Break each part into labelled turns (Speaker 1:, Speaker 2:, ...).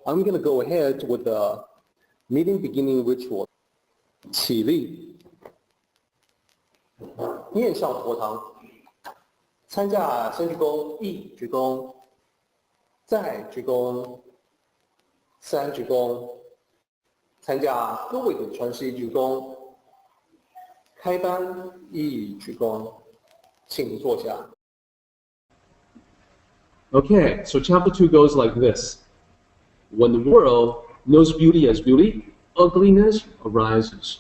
Speaker 1: I'm going to go ahead with the meeting beginning ritual. 起立，面向佛堂，参加先鞠躬，一鞠躬，再鞠躬，三鞠躬，参加各位的传习鞠躬，开班一鞠躬，请坐下。
Speaker 2: Okay, so chapter 2 goes like this. When the world knows beauty as beauty, ugliness arises.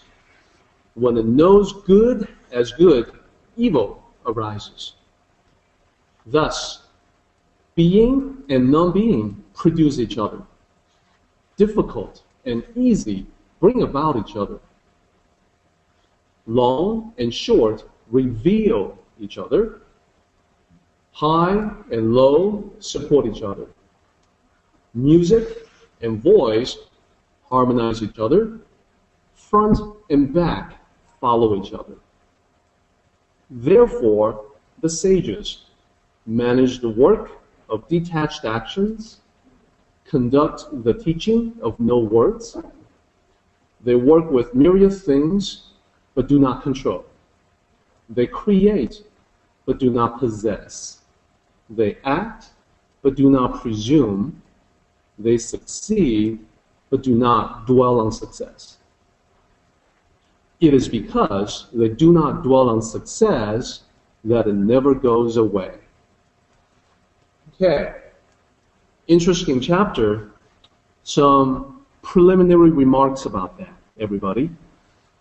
Speaker 2: When it knows good as good, evil arises. Thus, being and non-being produce each other. Difficult and easy bring about each other. Long and short reveal each other. High and low support each other. Music and voice harmonize each other. Front and back follow each other. Therefore, the sages manage the work of detached actions, conduct the teaching of no words. They work with myriad things, but do not control. They create, but do not possess. They act, but do not presume. They succeed, but do not dwell on success. It is because they do not dwell on success that it never goes away. Okay, interesting chapter. Some preliminary remarks about that, everybody.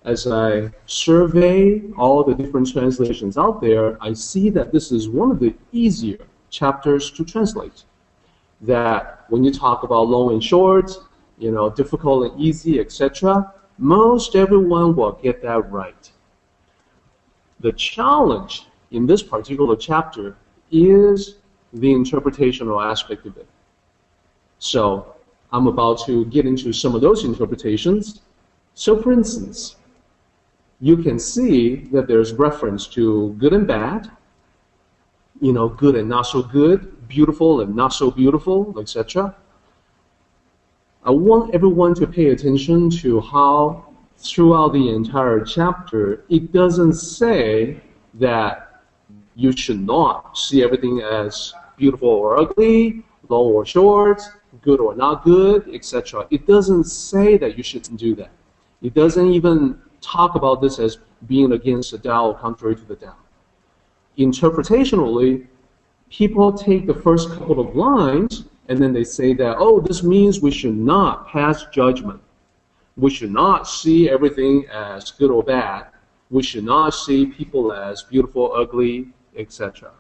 Speaker 2: As I survey all the different translations out there, I see that this is one of the easier chapters to translate. That when you talk about long and short, difficult and easy, etc., most everyone will get that right. The challenge in this particular chapter is the interpretational aspect of it. So I'm about to get into some of those interpretations. So for instance, you can see that there's reference to good and bad, good and not so good, beautiful and not so beautiful, etc. I want everyone to pay attention to how throughout the entire chapter, it doesn't say that you should not see everything as beautiful or ugly, long or short, good or not good, etc. It doesn't say that you shouldn't do that. It doesn't even talk about this as being against the Tao or contrary to the Tao. Interpretationally, people take the first couple of lines and then they say that, oh, this means we should not pass judgment. We should not see everything as good or bad. We should not see people as beautiful, ugly, etc.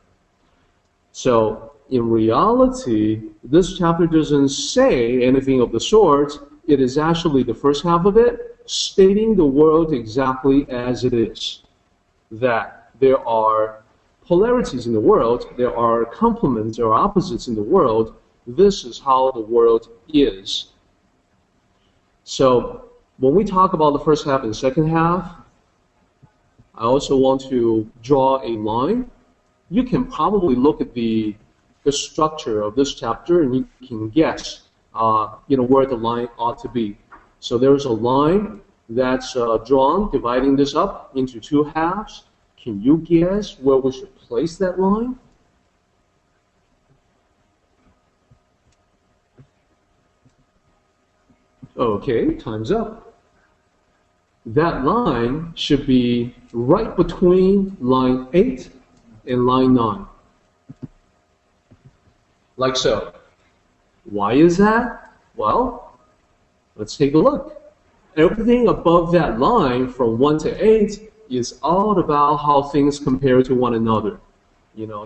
Speaker 2: So in reality, this chapter doesn't say anything of the sort. It is actually the first half of it, stating the world exactly as it is. That there are polarities in the world, there are complements, there are opposites in the world. This is how the world is. So when we talk about the first half and second half, I also want to draw a line. You can probably look at the structure of this chapter and you can guess where the line ought to be. So there's a line that's drawn, dividing this up into two halves. Can you guess where we should place that line? Okay, time's up. That line should be right between line 8 and line 9. Like so. Why is that? Well, let's take a look. Everything above that line from 1 to 8 is all about how things compare to one another.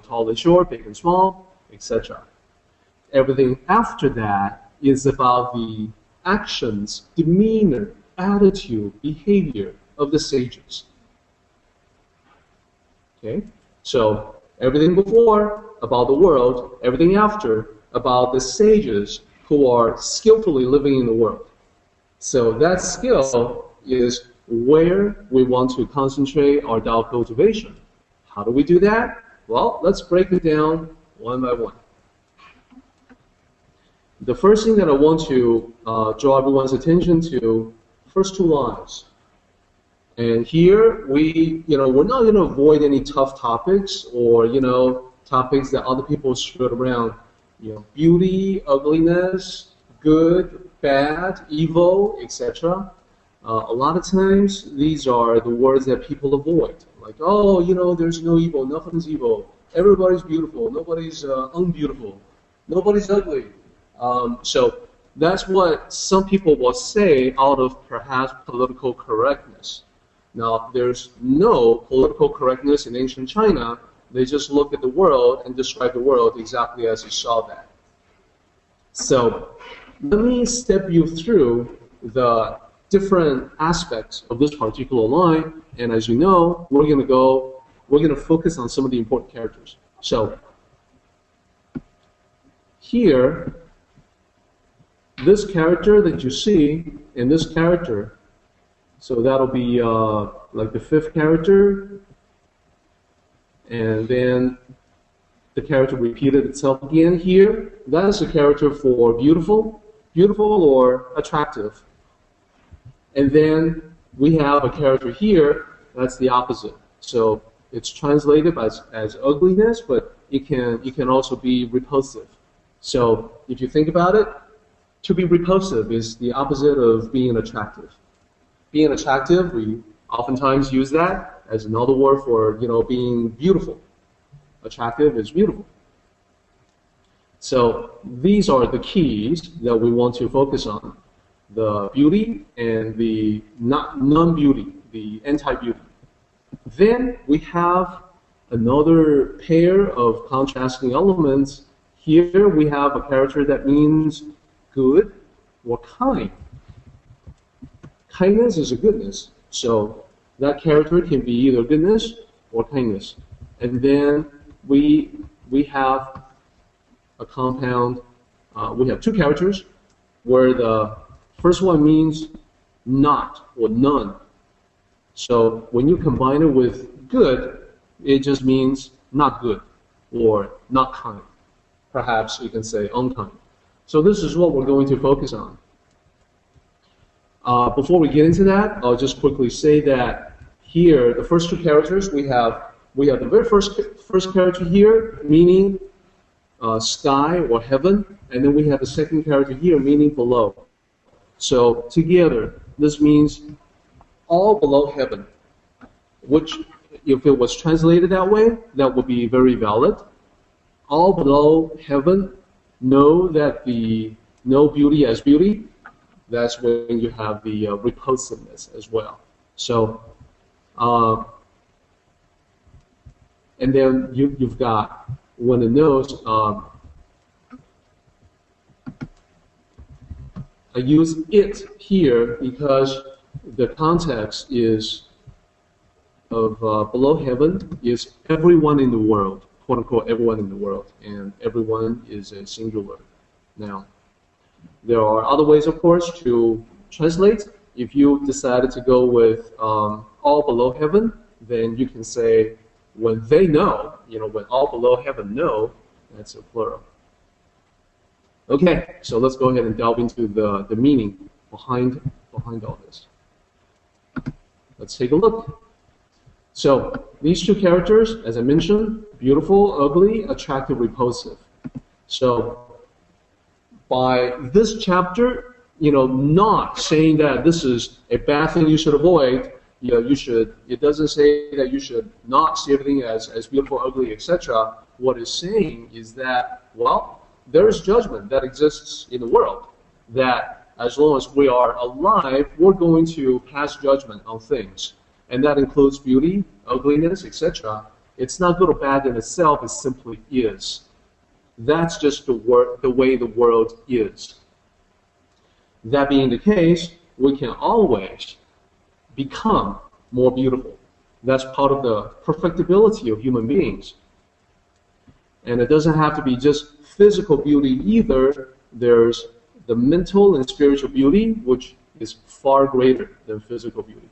Speaker 2: Tall and short, big and small, etc. Everything after that is about the actions, demeanor, attitude, behavior of the sages. Okay? So everything before about the world, everything after about the sages who are skillfully living in the world. So that skill is where we want to concentrate our Tao cultivation. How do we do that? Well, let's break it down one by one. the first thing that I want to draw everyone's attention to, first two lines. And here we're not going to avoid any tough topics or, topics that other people spread around. Beauty, ugliness, good, bad, evil, etc. A lot of times these are the words that people avoid. Like, oh, there's no evil, nothing's evil. Everybody's beautiful, nobody's unbeautiful, nobody's ugly. So that's what some people will say out of perhaps political correctness. Now, there's no political correctness in ancient China. They just look at the world and describe the world exactly as they saw that. So let me step you through the different aspects of this particular line. And as you know, we're going to focus on some of the important characters. So here, this character that you see in this character, so that'll be like the fifth character, and then the character repeated itself again here. That is the character for beautiful or attractive. And then we have a character here that's the opposite. So it's translated as ugliness, but it can also be repulsive. So if you think about it, to be repulsive is the opposite of being attractive. Being attractive, we oftentimes use that as another word for being beautiful. Attractive is beautiful. So these are the keys that we want to focus on: the beauty and the non-beauty, the anti-beauty. Then we have another pair of contrasting elements. Here we have a character that means good or kind. Kindness is a goodness, so that character can be either goodness or kindness. And then we have a compound. We have two characters where the first one means not or none. So when you combine it with good, it just means not good or not kind. Perhaps you can say unkind. So this is what we're going to focus on. Before we get into that, I'll just quickly say that here, the first two characters, we have the very first character here, meaning sky or heaven, and then we have the second character here, meaning below. So together, this means all below heaven, which, if it was translated that way, that would be very valid. All below heaven know that no beauty as beauty. That's when you have the repulsiveness as well. So, and then you've got when it knows. I use it here because the context is of below heaven is everyone in the world, quote unquote, everyone in the world, and everyone is a singular. Now, there are other ways, of course, to translate. If you decided to go with all below heaven, then you can say when they know, when all below heaven know, that's a plural. Okay, so let's go ahead and delve into the meaning behind all this. Let's take a look. So these two characters, as I mentioned, beautiful, ugly, attractive, repulsive. So by this chapter, not saying that this is a bad thing you should avoid. It doesn't say that you should not see everything as beautiful, ugly, etc. What it's saying is that, well, there is judgment that exists in the world, that as long as we are alive, we're going to pass judgment on things. And that includes beauty, ugliness, etc. It's not good or bad in itself, it simply is. That's just the way the world is. That being the case, we can always become more beautiful. That's part of the perfectibility of human beings. And it doesn't have to be just physical beauty either. There's the mental and spiritual beauty, which is far greater than physical beauty.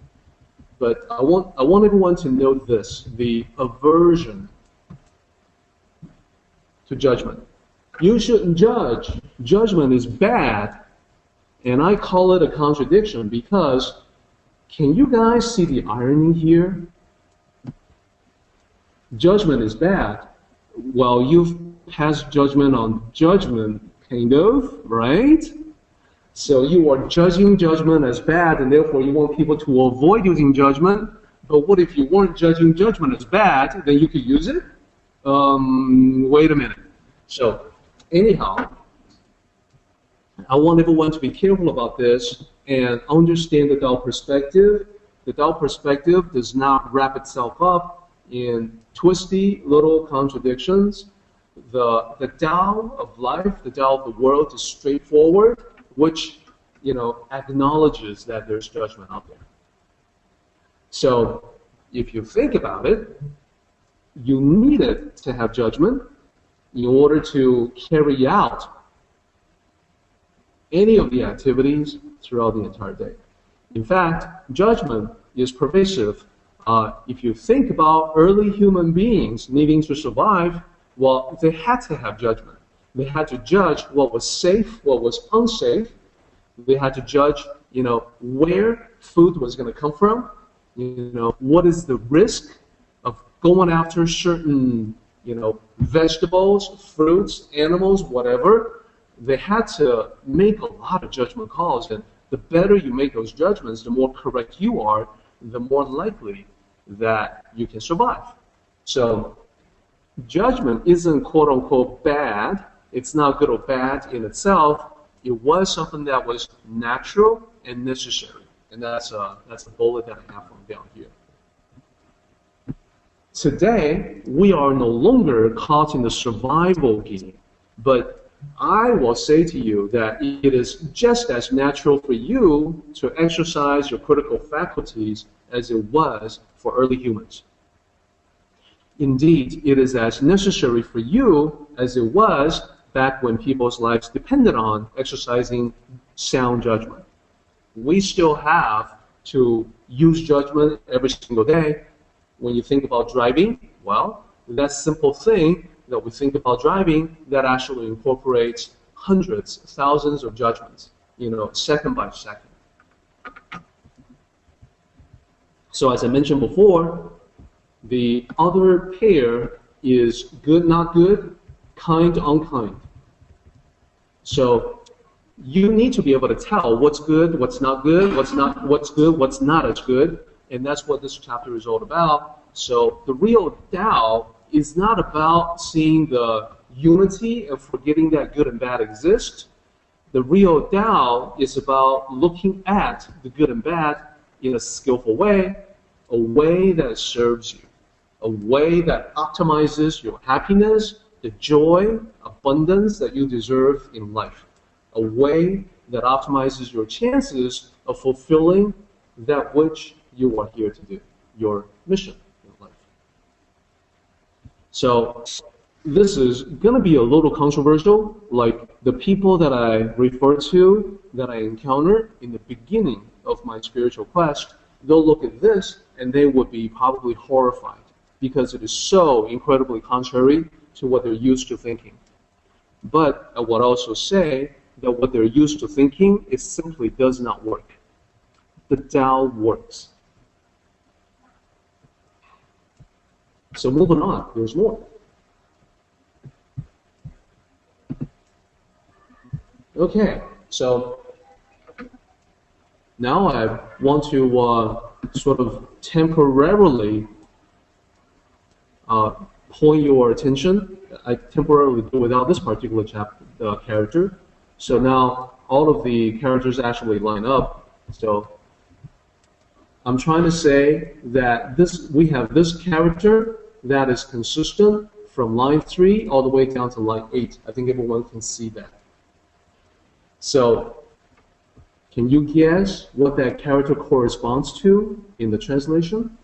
Speaker 2: But I want everyone to note this: the aversion to judgment. you shouldn't judge. Judgment is bad. And I call it a contradiction because, can you guys see the irony here? Judgment is bad. Well, you've passed judgment on judgment, kind of, right? So you are judging judgment as bad, and therefore you want people to avoid using judgment. But what if you weren't judging judgment as bad, then you could use it? Wait a minute. So, anyhow, I want everyone to be careful about this and understand the Tao perspective. The Tao perspective does not wrap itself up in twisty little contradictions. The Tao of life, the Tao of the world is straightforward, which, acknowledges that there's judgment out there. So, if you think about it, you needed to have judgment in order to carry out any of the activities throughout the entire day. In fact, judgment is pervasive. If you think about early human beings needing to survive, well, they had to have judgment. They had to judge what was safe, what was unsafe. They had to judge, where food was going to come from. What is the risk of going after certain, vegetables, fruits, animals, whatever. They had to make a lot of judgment calls, and the better you make those judgments, the more correct you are, the more likely that you can survive. So judgment isn't quote-unquote bad. It's not good or bad in itself. It was something that was natural and necessary. And that's the bullet that I have from down here. Today, we are no longer caught in the survival game, but I will say to you that it is just as natural for you to exercise your critical faculties as it was for early humans. Indeed, it is as necessary for you as it was back when people's lives depended on exercising sound judgment. We still have to use judgment every single day. When you think about driving, well, that simple thing that we think about driving, that actually incorporates hundreds, thousands of judgments, second by second. So as I mentioned before, the other pair is good, not good, kind, unkind. So you need to be able to tell what's good, what's not good, what's good, what's not as good, and that's what this chapter is all about. So the real Tao is not about seeing the unity and forgetting that good and bad exist. The real Tao is about looking at the good and bad in a skillful way, a way that serves you, a way that optimizes your happiness, the joy, abundance that you deserve in life, a way that optimizes your chances of fulfilling that which you are here to do, your mission in life. So this is going to be a little controversial, like the people that I refer to, that I encounter in the beginning of my spiritual quest, they'll look at this and they would be probably horrified because it is so incredibly contrary to what they're used to thinking. But I would also say that what they're used to thinking, it simply does not work. The Tao works. So moving on, there's more. Okay, so now I want to sort of temporarily point your attention. I temporarily do without this particular character. So now all of the characters actually line up. So I'm trying to say that we have this character that is consistent from line 3 all the way down to line 8. I think everyone can see that. So can you guess what that character corresponds to in the translation?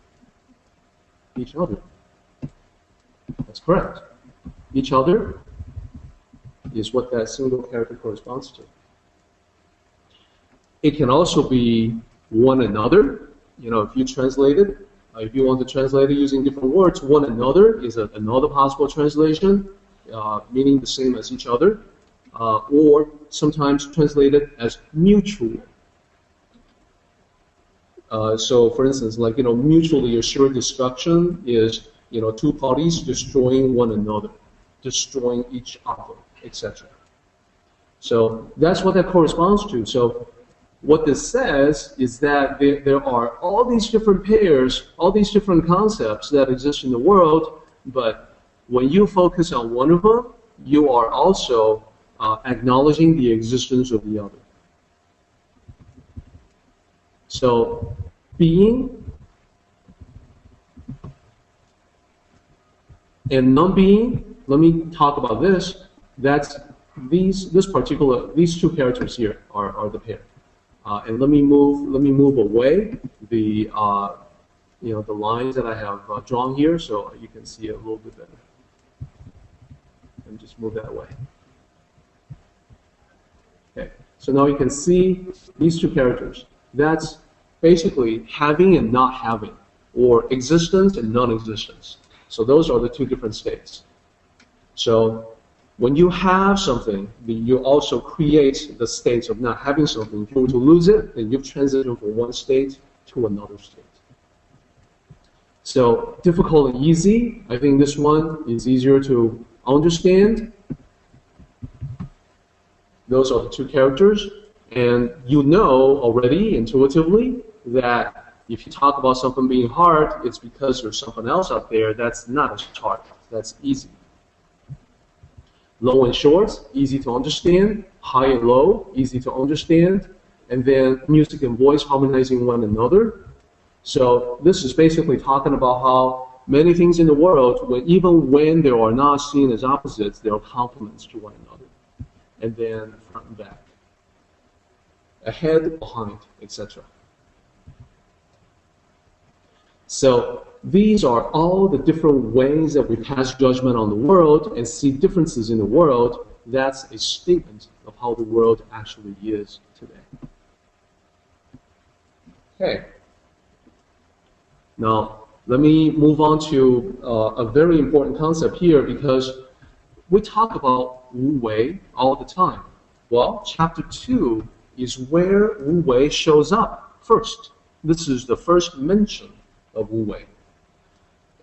Speaker 2: Each other. That's correct. Each other is what that single character corresponds to. It can also be one another. If you translate it, if you want to translate it using different words, one another is another possible translation. meaning the same as each other, or sometimes translated as mutual. So, for instance, like, mutually assured destruction is, two parties destroying one another, destroying each other, etc. So that's what that corresponds to. So what this says is that there are all these different pairs, all these different concepts that exist in the world, but when you focus on one of them, you are also acknowledging the existence of the other. So being and non-being, let me talk about this. That's these two characters here are the pair. And let me move away the the lines that I have drawn here so you can see it a little bit better. And just move that away. Okay. So now you can see these two characters. That's basically having and not having, or existence and non-existence. So those are the two different states. So when you have something, you also create the states of not having something. If you were to lose it, then you've transitioned from one state to another state. So difficult and easy, I think this one is easier to understand. Those are the two characters. And you know already intuitively that if you talk about something being hard, it's because there's something else out there that's not as hard. That's easy. Low and short, easy to understand. High and low, easy to understand. And then music and voice harmonizing one another. So this is basically talking about how many things in the world, even when they are not seen as opposites, they are complements to one another. And then front and back. Ahead, behind, etc. So these are all the different ways that we pass judgment on the world and see differences in the world. That's a statement of how the world actually is today. Okay. Now, let me move on to a very important concept here, because we talk about WÚ WÈI all the time. Well, chapter 2 is where WÚ WÈI shows up first. This is the first mention of WÚ WÈI.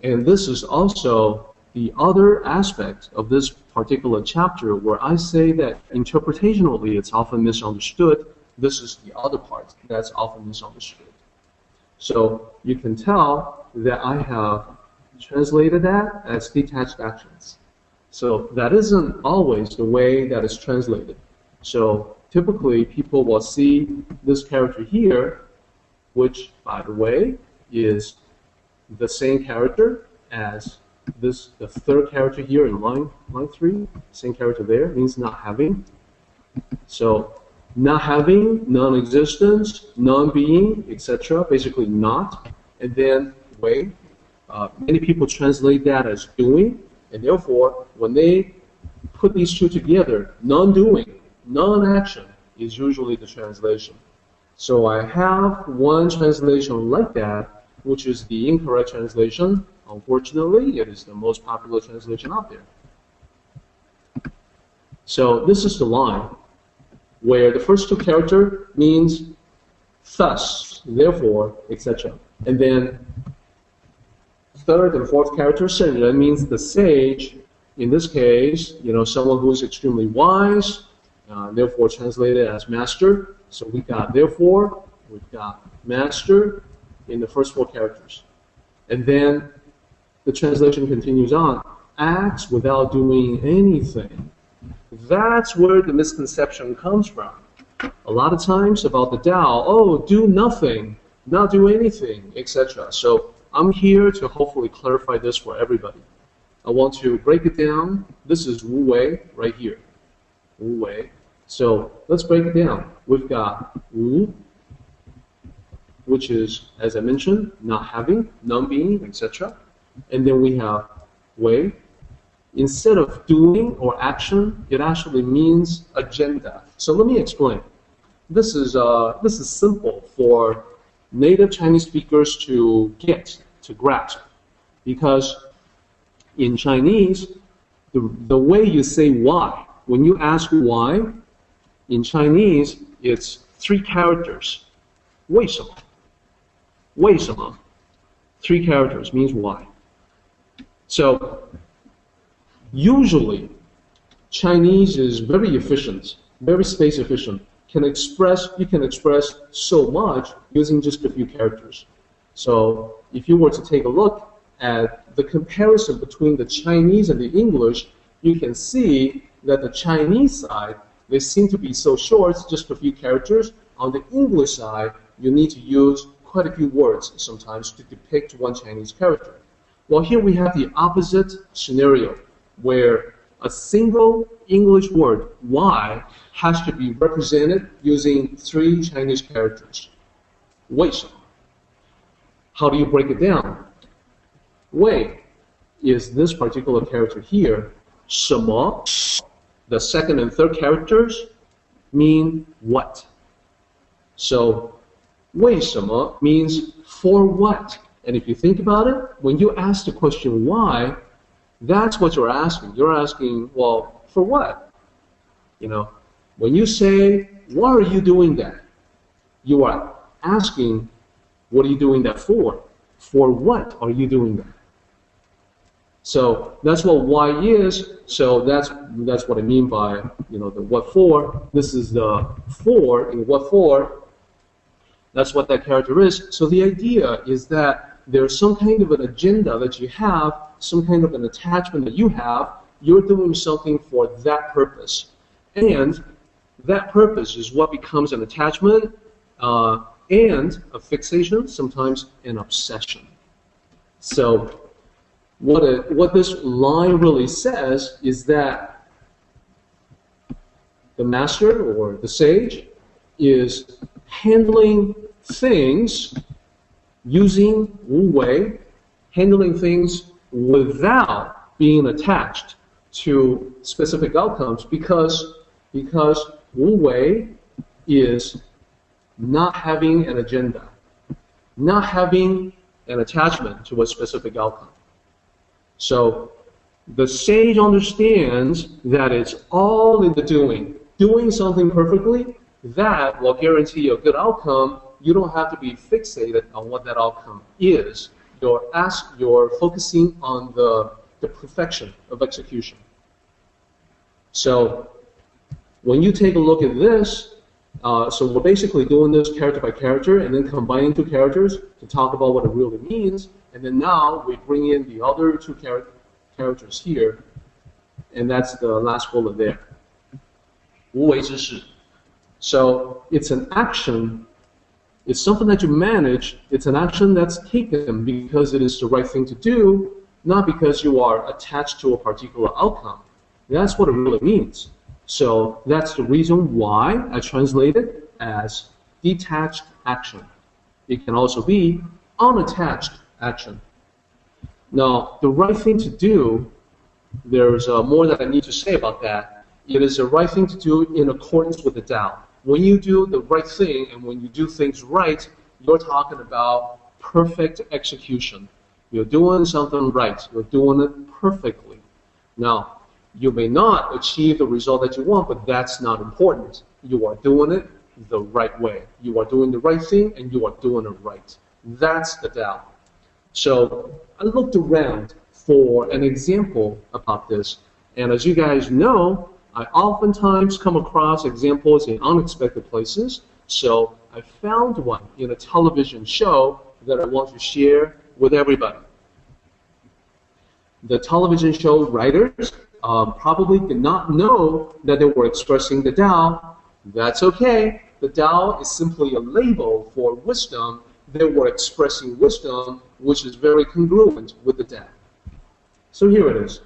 Speaker 2: And this is also the other aspect of this particular chapter where I say that interpretationally it's often misunderstood. This is the other part that's often misunderstood. So you can tell that I have translated that as detached actions. So that isn't always the way that it's translated. So typically people will see this character here, which, by the way, is the same character as the third character here in line 3. Same character there, means not having. So not having, non-existence, non-being, etc. Basically not. And then wei. Many people translate that as doing, and therefore when they put these two together, non-doing, non-action is usually the translation. So I have one translation like that, which is the incorrect translation. Unfortunately, it is the most popular translation out there. So this is the line where the first two characters means thus, therefore, etc. And then third and fourth character, Shenren, means the sage. In this case, someone who is extremely wise, therefore translated as master. So we got therefore, we've got master in the first four characters. And then the translation continues on. Acts without doing anything. That's where the misconception comes from. A lot of times about the Tao, oh, do nothing, not do anything, etc. So I'm here to hopefully clarify this for everybody. I want to break it down. This is WÚ WÈI right here. WÚ WÈI. So let's break it down. We've got WÚ, which is, as I mentioned, not having, non-being, etc. And then we have WÈI. Instead of doing or action, it actually means agenda. So let me explain. This is simple for native Chinese speakers to get, to grasp, because in Chinese, the way you say why. When you ask why, in Chinese, it's 3 characters. 为什么? 为什么? 3 characters means why. So, usually, Chinese is very efficient, very space efficient. You can express so much using just a few characters. So, if you were to take a look at the comparison between the Chinese and the English, you can see that the Chinese side, they seem to be so short, just a few characters. On the English side, you need to use quite a few words sometimes to depict one Chinese character. Well, here we have the opposite scenario, where a single English word, why, has to be represented using 3 Chinese characters. 为什么? How do you break it down? 为 is this particular character here. 什么, the second and third characters, mean what. So, 为什么 means for what. And if you think about it, when you ask the question why, that's what you're asking. You're asking, well, for what? You know, when you say, why are you doing that? You are asking, what are you doing that for? For what are you doing that? So that's what why is. So that's what I mean by, you know, the what for. This is the for in what for. That's what that character is. So the idea is that there's some kind of an agenda that you have, some kind of an attachment that you have. You're doing something for that purpose. And that purpose is what becomes an attachment and a fixation, sometimes an obsession. So what this line really says is that the master or the sage is handling things using WÚ WÈI, handling things without being attached to specific outcomes because WÚ WÈI is not having an agenda, not having an attachment to a specific outcome. So the sage understands that it's all in the doing something perfectly, that will guarantee a good outcome. You don't have to be fixated on what that outcome is. You're focusing on the perfection of execution. So when you take a look at this, so we're basically doing this character by character and then combining 2 characters to talk about what it really means. And then now we bring in the other 2 characters here, and that's the last bullet there. 无为之事. So it's an action, it's something that you manage, it's an action that's taken because it is the right thing to do, not because you are attached to a particular outcome. That's what it really means. So that's the reason why I translate it as detached action. It can also be unattached action. Now, the right thing to do, there's more that I need to say about that. It is the right thing to do in accordance with the Tao. When you do the right thing and when you do things right, you're talking about perfect execution. You're doing something right. You're doing it perfectly. Now, you may not achieve the result that you want, but that's not important. You are doing it the right way. You are doing the right thing and you are doing it right. That's the Tao. So I looked around for an example about this, and as you guys know, I oftentimes come across examples in unexpected places, so I found one in a television show that I want to share with everybody. The television show writers probably did not know that they were expressing the Tao. That's okay. The Tao is simply a label for wisdom. They were expressing wisdom, which is very congruent with the Tao. So here it is.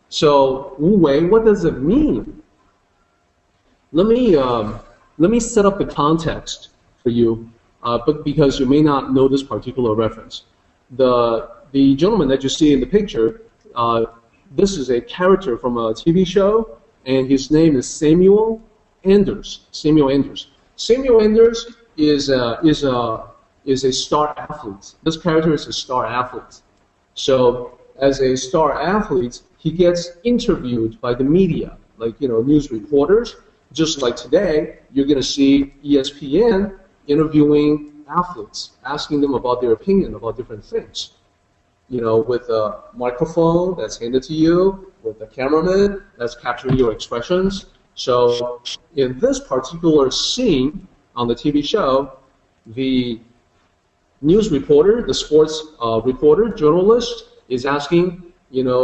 Speaker 2: So, WÚ WÈI, what does it mean? Let me set up the context for you, but because you may not know this particular reference. The gentleman that you see in the picture, this is a character from a TV show, and his name is Samuel Anders. Samuel Anders. Samuel Anders is a star athlete. This character is a star athlete. So as a star athlete, he gets interviewed by the media, like, news reporters. Just like today, you're going to see ESPN interviewing athletes, asking them about their opinion about different things. With a microphone that's handed to you, with a cameraman that's capturing your expressions. So in this particular scene on the TV show, the news reporter, the sports reporter, journalist, is asking,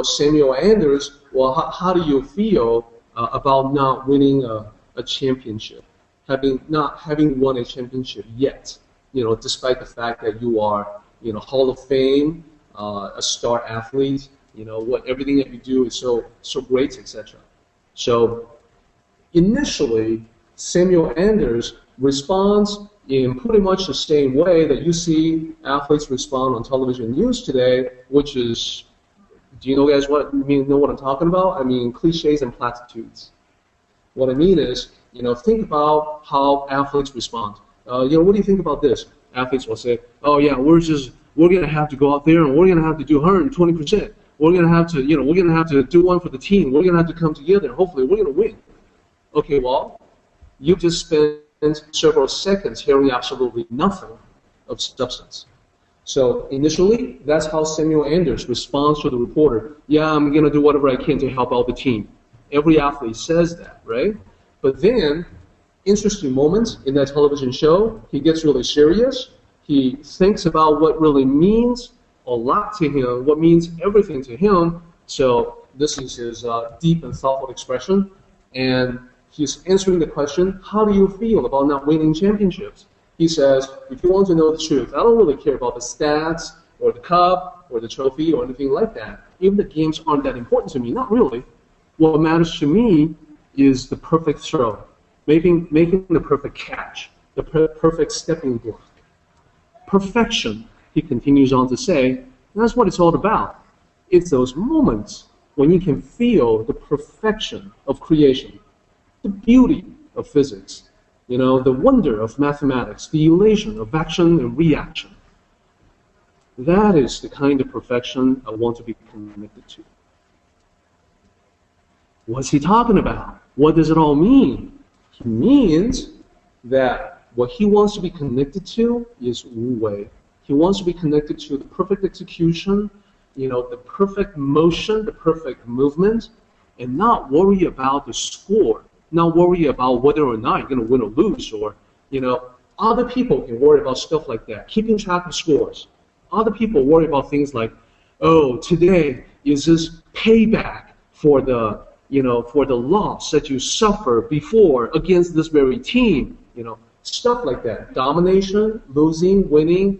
Speaker 2: Samuel Anders, well, how do you feel about not winning a championship, not having won a championship yet, despite the fact that you are, Hall of Fame, a star athlete, everything that you do is so great, etc. So initially, Samuel Anders responds in pretty much the same way that you see athletes respond on television news today, which is, do you know guys know what I'm talking about? I mean, cliches and platitudes. What I mean is, think about how athletes respond. What do you think about this? Athletes will say, oh yeah, we're going to have to go out there and we're going to have to do 120%. We're going to have to, we're going to have to do one for the team. We're going to have to come together and hopefully we're going to win. Okay, well, you just spent several seconds hearing absolutely nothing of substance. So initially, that's how Samuel Anders responds to the reporter. Yeah, I'm going to do whatever I can to help out the team. Every athlete says that, right? But then, interesting moments in that television show, he gets really serious. He thinks about what really means a lot to him, what means everything to him. So this is his deep and thoughtful expression. And he's answering the question, how do you feel about not winning championships? He says, if you want to know the truth, I don't really care about the stats or the cup or the trophy or anything like that. Even the games aren't that important to me, not really. What matters to me is the perfect throw, making the perfect catch, the perfect stepping block. Perfection, he continues on to say, that's what it's all about. It's those moments when you can feel the perfection of creation, the beauty of physics, the wonder of mathematics, the elation of action and reaction. That is the kind of perfection I want to be connected to. What's he talking about? What does it all mean? He means that what he wants to be connected to is WÚ WÈI. He wants to be connected to the perfect execution, the perfect motion, the perfect movement, and not worry about the score, not worry about whether or not you're going to win or lose, or, other people can worry about stuff like that, keeping track of scores. Other people worry about things like, oh, today is this payback for the, for the loss that you suffered before against this very team, stuff like that. Domination, losing, winning,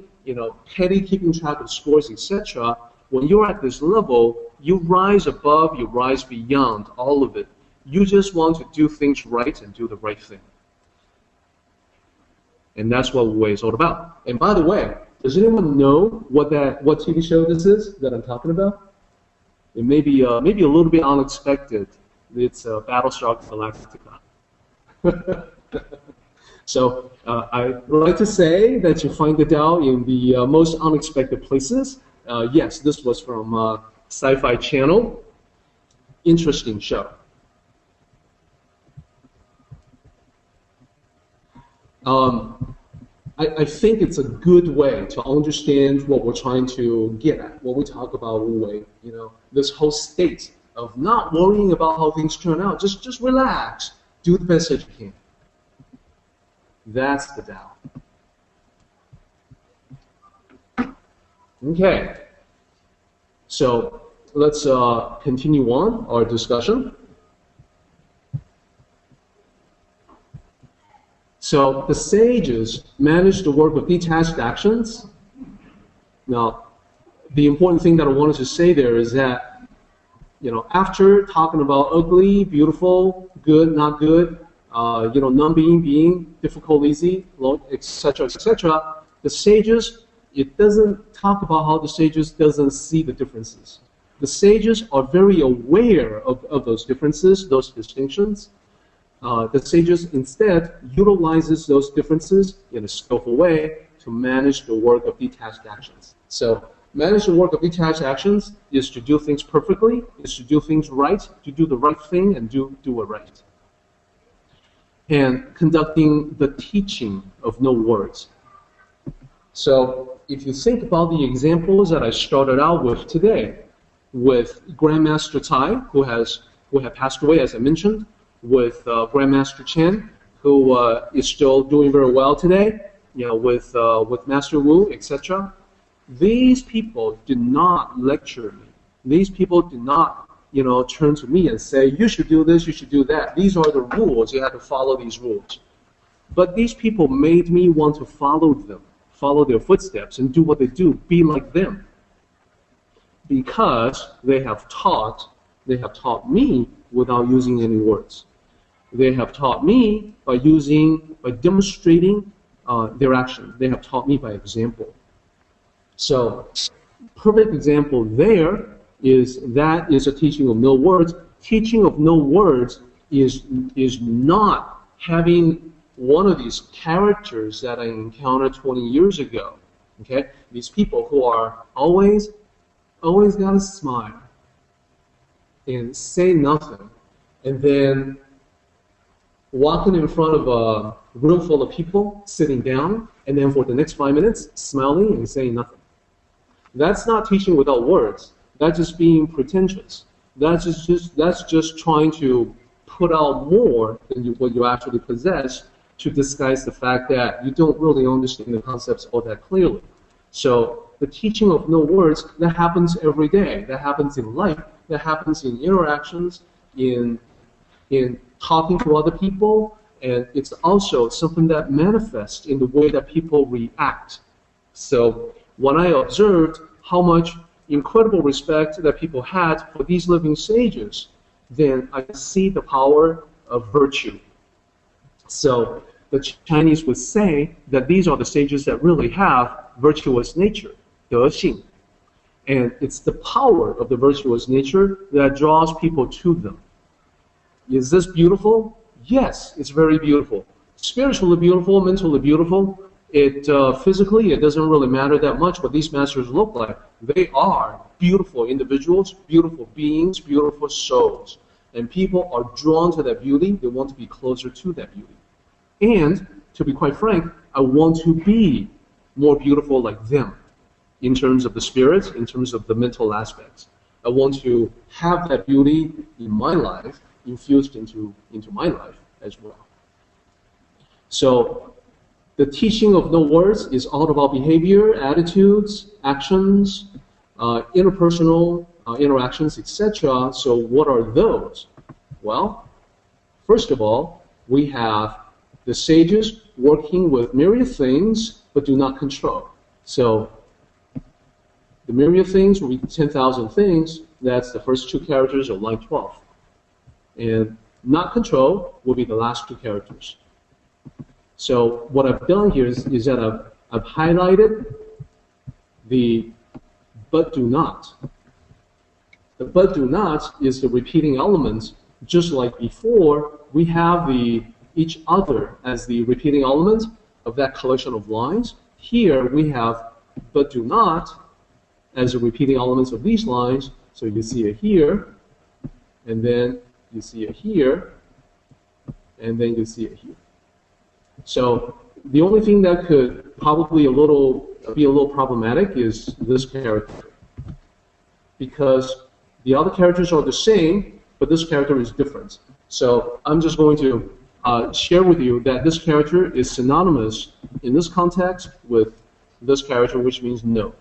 Speaker 2: petty keeping track of scores, etc. When you're at this level, you rise above, you rise beyond all of it. You just want to do things right and do the right thing. And that's what WÚ WÈI is all about. And by the way, does anyone know what TV show this is that I'm talking about? It may be a little bit unexpected. It's Battlestar Galactica. So I'd like to say that you find the Tao in the most unexpected places. Yes, this was from Sci-Fi Channel. Interesting show. I think it's a good way to understand what we're trying to get at when we talk about WÚ WÈI. This whole state of not worrying about how things turn out. Just relax. Do the best that you can. That's the Tao. Okay. So let's continue on our discussion. So the sages managed to work with detached actions. Now, the important thing that I wanted to say there is that, after talking about ugly, beautiful, good, not good, non-being, being, difficult, easy, etc., etc., the sages, it doesn't talk about how the sages doesn't see the differences. The sages are very aware of those differences, those distinctions. The sages instead utilizes those differences in a skillful way to manage the work of detached actions. So manage the work of detached actions is to do things perfectly, is to do things right, to do the right thing and do it right. And conducting the teaching of no words. So if you think about the examples that I started out with today, with Grandmaster Tai, who had passed away, as I mentioned, with Grandmaster Chen, who is still doing very well today, with Master Wu, etc. These people did not lecture me. These people did not, turn to me and say, you should do this, you should do that. These are the rules. You have to follow these rules. But these people made me want to follow them, follow their footsteps, and do what they do, be like them. Because they have taught me without using any words. They have taught me by demonstrating their action. They have taught me by example. So, perfect example there is that is a teaching of no words. Teaching of no words is not having one of these characters that I encountered 20 years ago. Okay, these people who are always gotta smile and say nothing, and then walking in front of a room full of people, sitting down, and then for the next 5 minutes, smiling and saying nothing. That's not teaching without words. That's just being pretentious. That's just trying to put out more than what you actually possess to disguise the fact that you don't really understand the concepts all that clearly. So the teaching of no words, that happens every day. That happens in life. That happens in interactions, in talking to other people, and it's also something that manifests in the way that people react. So when I observed how much incredible respect that people had for these living sages, then I see the power of virtue. So the Chinese would say that these are the sages that really have virtuous nature, 德性. And it's the power of the virtuous nature that draws people to them. Is this beautiful? Yes, it's very beautiful. Spiritually beautiful, mentally beautiful. Physically, it doesn't really matter that much what these masters look like. They are beautiful individuals, beautiful beings, beautiful souls. And people are drawn to that beauty. They want to be closer to that beauty. And, to be quite frank, I want to be more beautiful like them in terms of the spirit, in terms of the mental aspects. I want to have that beauty in my life infused into my life as well. So the teaching of no words is all about behavior, attitudes, actions, interpersonal interactions, etc. So what are those? Well, first of all, we have the sages working with myriad things but do not control. So the myriad things will be 10,000 things. That's the first two characters of line 12. And not control will be the last two characters. So what I've done here is that I've highlighted the but do not. The but do not is the repeating element. Just like before, we have each other as the repeating element of that collection of lines. Here we have but do not as the repeating elements of these lines. So you see it here, and then you see it here, and then you see it here. So the only thing that could probably be a little problematic is this character, because the other characters are the same, but this character is different. So I'm just going to share with you that this character is synonymous in this context with this character, which means no.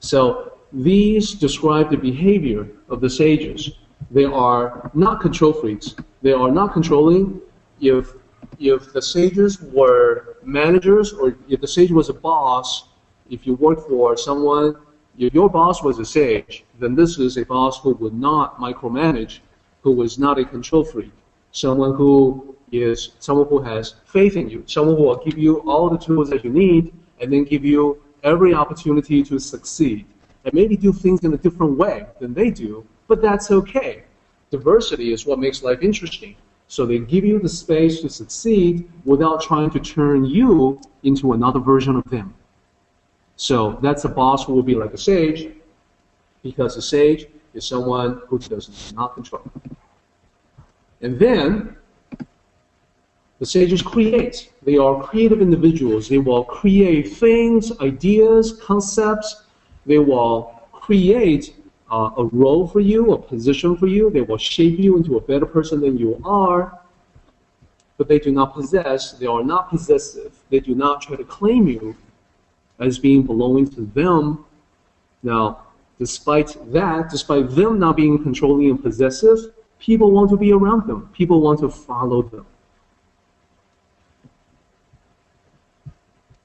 Speaker 2: So these describe the behavior of the sages. They are not control freaks. They are not controlling. If the sages were managers, or if the sage was a boss, if you work for someone, if your boss was a sage, then this is a boss who would not micromanage, who is not a control freak. Someone who has faith in you, someone who will give you all the tools that you need, and then give you every opportunity to succeed. And maybe do things in a different way than they do, but that's okay. Diversity is what makes life interesting. So they give you the space to succeed without trying to turn you into another version of them. So that's a boss who will be like a sage, because a sage is someone who does not control. And then the sages create. They are creative individuals. They will create things, ideas, concepts. They will create a role for you, a position for you. They will shape you into a better person than you are. But they do not possess. They are not possessive. They do not try to claim you as being belonging to them. Now, despite that, despite them not being controlling and possessive, people want to be around them. People want to follow them.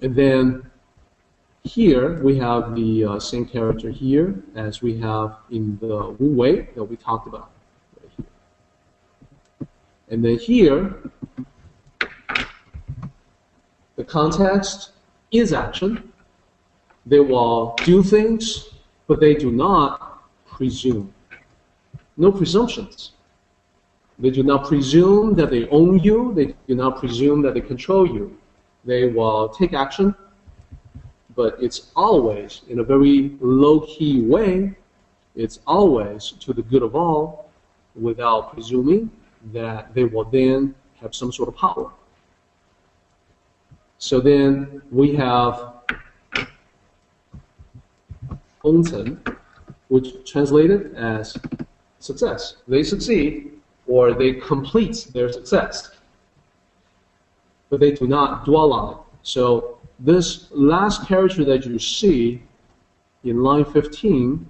Speaker 2: And then here we have the same character here as we have in the WÚ WÈI that we talked about. Right here. And then here, the context is action. They will do things, but they do not presume. No presumptions. They do not presume that they own you. They do not presume that they control you. They will take action, but it's always in a very low-key way. It's always to the good of all, without presuming that they will then have some sort of power. So then we have 功成, which translated as success. They succeed, or they complete their success, but they do not dwell on it. So this last character that you see in line 15,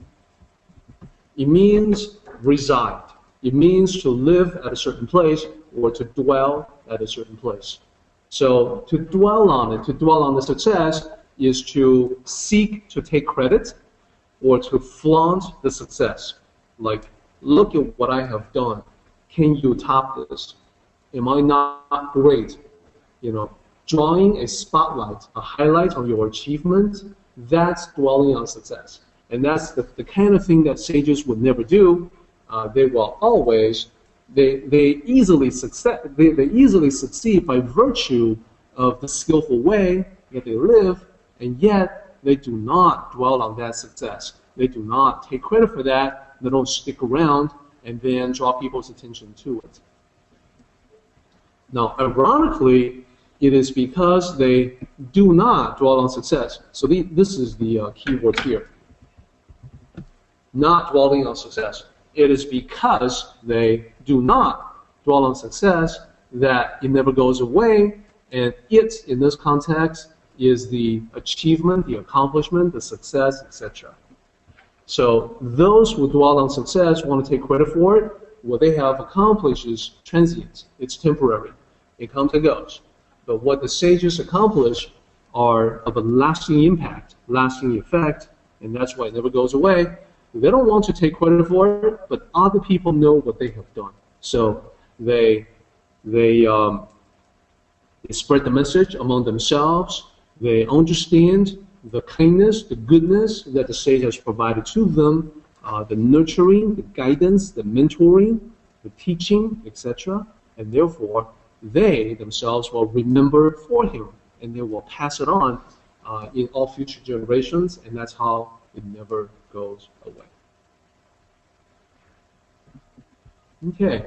Speaker 2: it means reside. It means to live at a certain place or to dwell at a certain place. So to dwell on it, to dwell on the success, is to seek to take credit or to flaunt the success. Like, look at what I have done. Can you top this? Am I not great? You know, drawing a spotlight, a highlight on your achievement, that's dwelling on success. And that's the kind of thing that sages would never do. They will always, they easily succeed by virtue of the skillful way that they live, and yet they do not dwell on that success. They do not take credit for that. They don't stick around and then draw people's attention to it. Now, ironically, it is because they do not dwell on success. So this is the key word here. Not dwelling on success. It is because they do not dwell on success that it never goes away, and it, in this context, is the achievement, the accomplishment, the success, etc. So those who dwell on success want to take credit for it. What they have accomplished is transient. It's temporary. It comes and goes. But what the sages accomplish are of a lasting impact, lasting effect, and that's why it never goes away. They don't want to take credit for it, but other people know what they have done. So they spread the message among themselves. They understand the kindness, the goodness that the sage has provided to them, the nurturing, the guidance, the mentoring, the teaching, etc. And therefore, they themselves will remember for him, and they will pass it on in all future generations, and that's how it never goes away. Okay,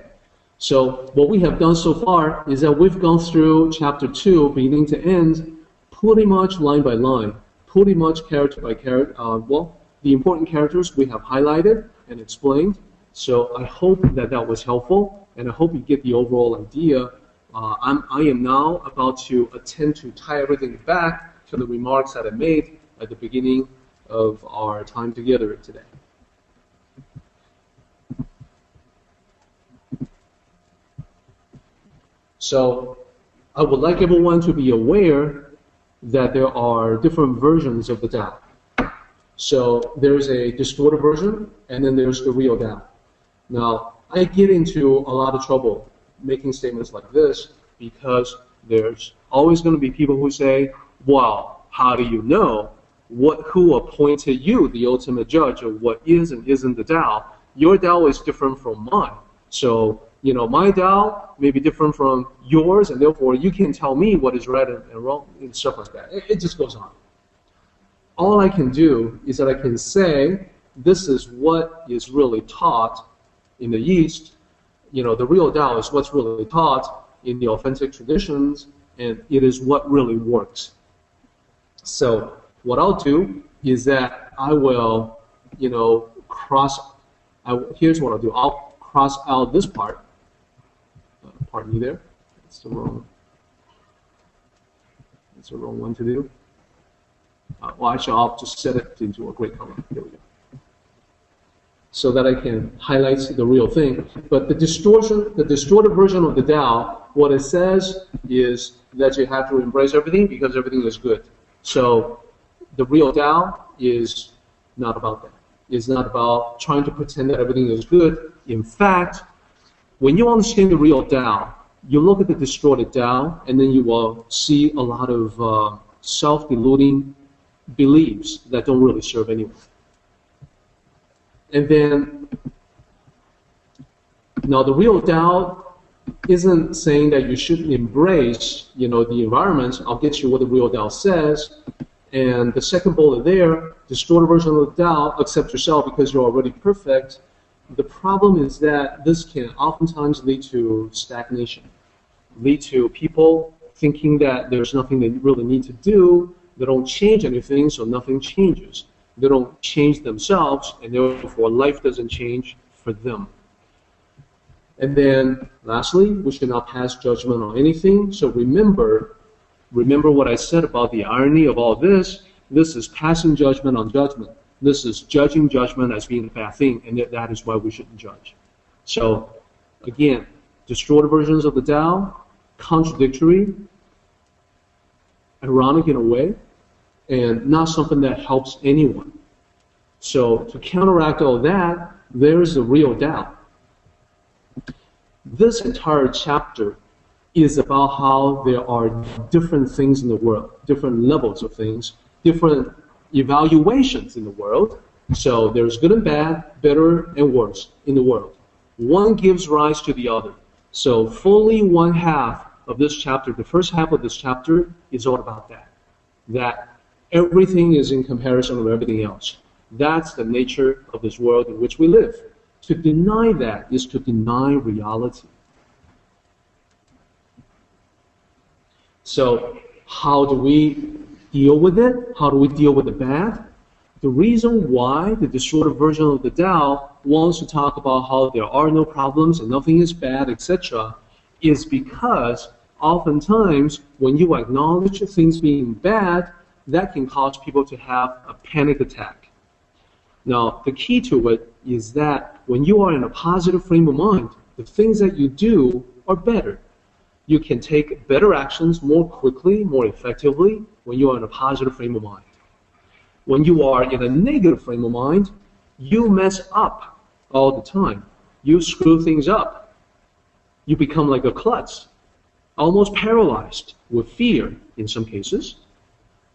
Speaker 2: so what we have done so far is that we've gone through chapter 2, beginning to end, pretty much line by line, pretty much character by character. Well, the important characters we have highlighted and explained. So I hope that that was helpful, and I hope you get the overall idea. I am now about to attempt to tie everything back to the remarks that I made at the beginning of our time together today. So I would like everyone to be aware that there are different versions of the Tao. So there's a distorted version, and then there's the real Tao. Now, I get into a lot of trouble making statements like this because there's always going to be people who say, well, how do you know who appointed you the ultimate judge of what is and isn't the Tao? Your Tao is different from mine. So, you know, my Tao may be different from yours, and therefore you can tell me what is right and wrong and stuff like that. It just goes on. all I can do is that I can say, this is what is really taught in the East. You know, the real Tao is what's really taught in the authentic traditions, and it is what really works. So what I'll do is that I will, you know, here's what I'll do. I'll cross out this part. Pardon me there. That's the wrong one to do. Well, actually, I'll just set it into a gray color. Here we go. So that I can highlight the real thing. But the distorted version of the Tao, what it says is that you have to embrace everything because everything is good. So the real Tao is not about that. It's not about trying to pretend that everything is good. In fact, when you understand the real Tao, you look at the distorted Tao, and then you will see a lot of self-deluding beliefs that don't really serve anyone. And then, now the real Tao isn't saying that you shouldn't embrace, you know, the environment. I'll get you what the real Tao says. And the second bullet there, distorted version of the Tao, accept yourself because you're already perfect. The problem is that this can oftentimes lead to stagnation, lead to people thinking that there's nothing they really need to do. They don't change anything, so nothing changes. They don't change themselves, and therefore life doesn't change for them. And then lastly, we should not pass judgment on anything. So remember what I said about the irony of all this. This is passing judgment on judgment. This is judging judgment as being a bad thing, and that is why we shouldn't judge. So again, distorted versions of the Tao, contradictory, ironic in a way, and not something that helps anyone. So to counteract all that, there's the real Tao. This entire chapter is about how there are different things in the world, different levels of things, different evaluations in the world. So there's good and bad, better and worse in the world. One gives rise to the other. So fully one half of this chapter, the first half of this chapter, is all about that. That everything is in comparison with everything else. That's the nature of this world in which we live. To deny that is to deny reality. So how do we deal with it? How do we deal with the bad? The reason why the distorted version of the Tao wants to talk about how there are no problems and nothing is bad, etc., is because oftentimes when you acknowledge things being bad, that can cause people to have a panic attack. Now, the key to it is that when you are in a positive frame of mind, the things that you do are better. You can take better actions more quickly, more effectively, when you are in a positive frame of mind. When you are in a negative frame of mind, you mess up all the time. You screw things up. You become like a klutz, almost paralyzed with fear in some cases.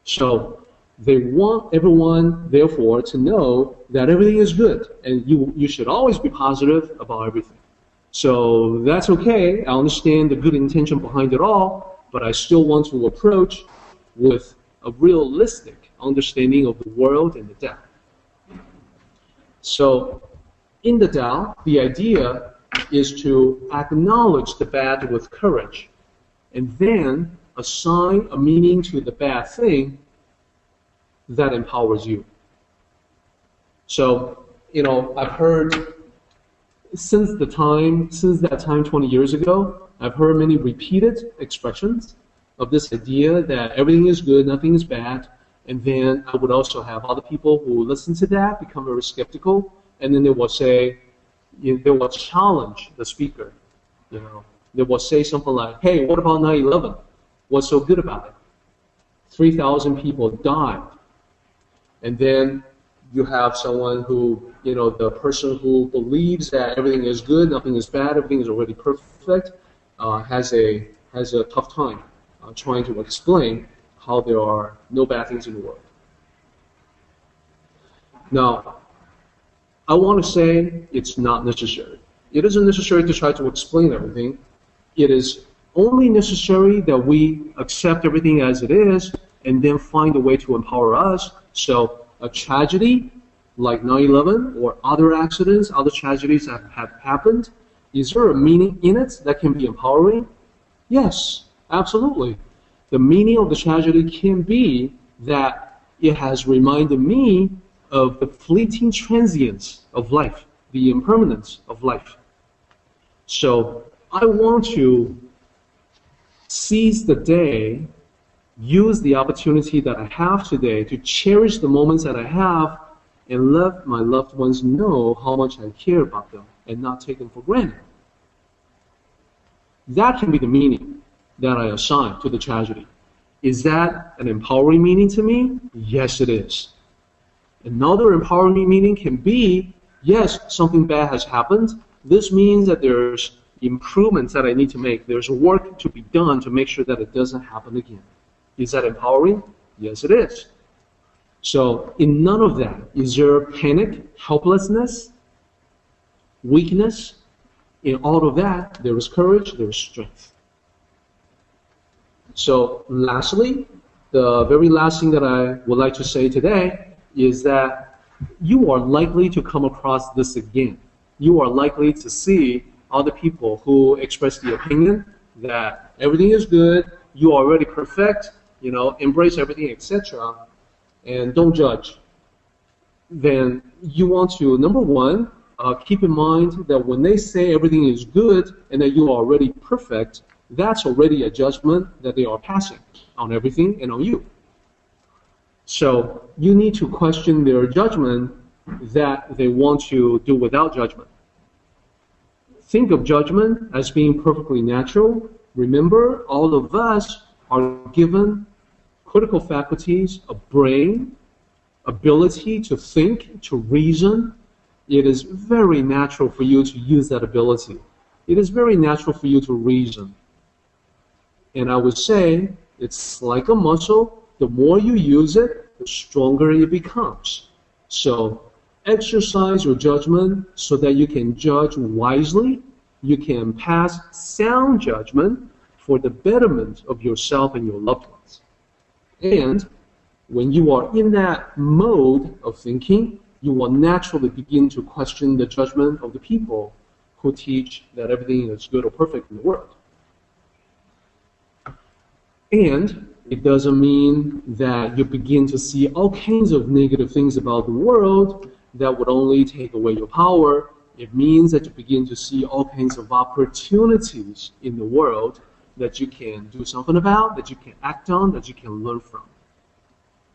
Speaker 2: So they want everyone, therefore, to know that everything is good, and you should always be positive about everything. So that's okay. I understand the good intention behind it all, but I still want to approach with a realistic understanding of the world and the Tao. So in the Tao, the idea is to acknowledge the bad with courage, and then assign a meaning to the bad thing that empowers you. So, you know, I've heard since that time 20 years ago, I've heard many repeated expressions of this idea that everything is good, nothing is bad, and then I would also have other people who listen to that become very skeptical, and then they will say, they will challenge the speaker. You know, they will say something like, "Hey, what about 9/11? What's so good about it? 3,000 people died." And then you have someone who, you know, the person who believes that everything is good, nothing is bad, everything is already perfect, has a tough time trying to explain how there are no bad things in the world. Now, I want to say it's not necessary. It isn't necessary to try to explain everything. It is only necessary that we accept everything as it is and then find a way to empower us So a tragedy like 9/11 or other accidents, other tragedies that have happened, is there a meaning in it that can be empowering? Yes, absolutely. The meaning of the tragedy can be that it has reminded me of the fleeting transience of life, the impermanence of life. So I want to seize the day, use the opportunity that I have today to cherish the moments that I have and let my loved ones know how much I care about them and not take them for granted. That can be the meaning that I assign to the tragedy. Is that an empowering meaning to me? Yes, it is. Another empowering meaning can be, yes, something bad has happened. This means that there's improvements that I need to make. There's work to be done to make sure that it doesn't happen again. Is that empowering? Yes, it is. So in none of that is there panic, helplessness, weakness. In all of that, there is courage, there is strength. So lastly, the very last thing that I would like to say today is that you are likely to come across this again. You are likely to see other people who express the opinion that everything is good, you are already perfect, embrace everything, etc., and don't judge. Then you want to, number one, keep in mind that when they say everything is good and that you are already perfect, that's already a judgment that they are passing on everything and on you. So you need to question their judgment that they want to do without judgment. Think of judgment as being perfectly natural. Remember, all of us are given critical faculties, a brain, ability to think, to reason. It is very natural for you to use that ability. It is very natural for you to reason. And I would say it's like a muscle. The more you use it, the stronger it becomes. So exercise your judgment so that you can judge wisely. You can pass sound judgment for the betterment of yourself and your loved ones. And when you are in that mode of thinking, you will naturally begin to question the judgment of the people who teach that everything is good or perfect in the world. And it doesn't mean that you begin to see all kinds of negative things about the world that would only take away your power. It means that you begin to see all kinds of opportunities in the world that you can do something about, that you can act on, that you can learn from.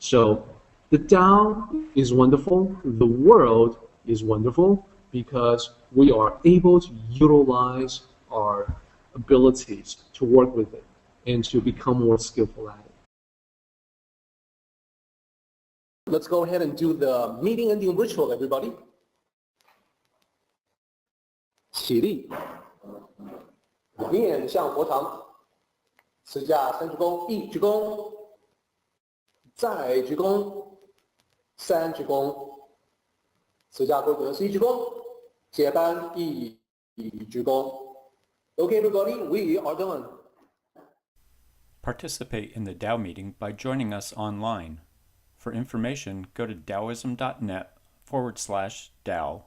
Speaker 2: So the Tao is wonderful, the world is wonderful, because we are able to utilize our abilities to work with it and to become more skillful at it.
Speaker 1: Let's go ahead and do the meeting ending ritual, everybody. 起立，面向佛堂，持架三鞠躬，一鞠躬，再鞠躬，三鞠躬，持架规格是一鞠躬，接班一鞠躬。Okay, everybody, we are done.
Speaker 3: Participate in the Tao meeting by joining us online. For information, go to taoism.net/Tao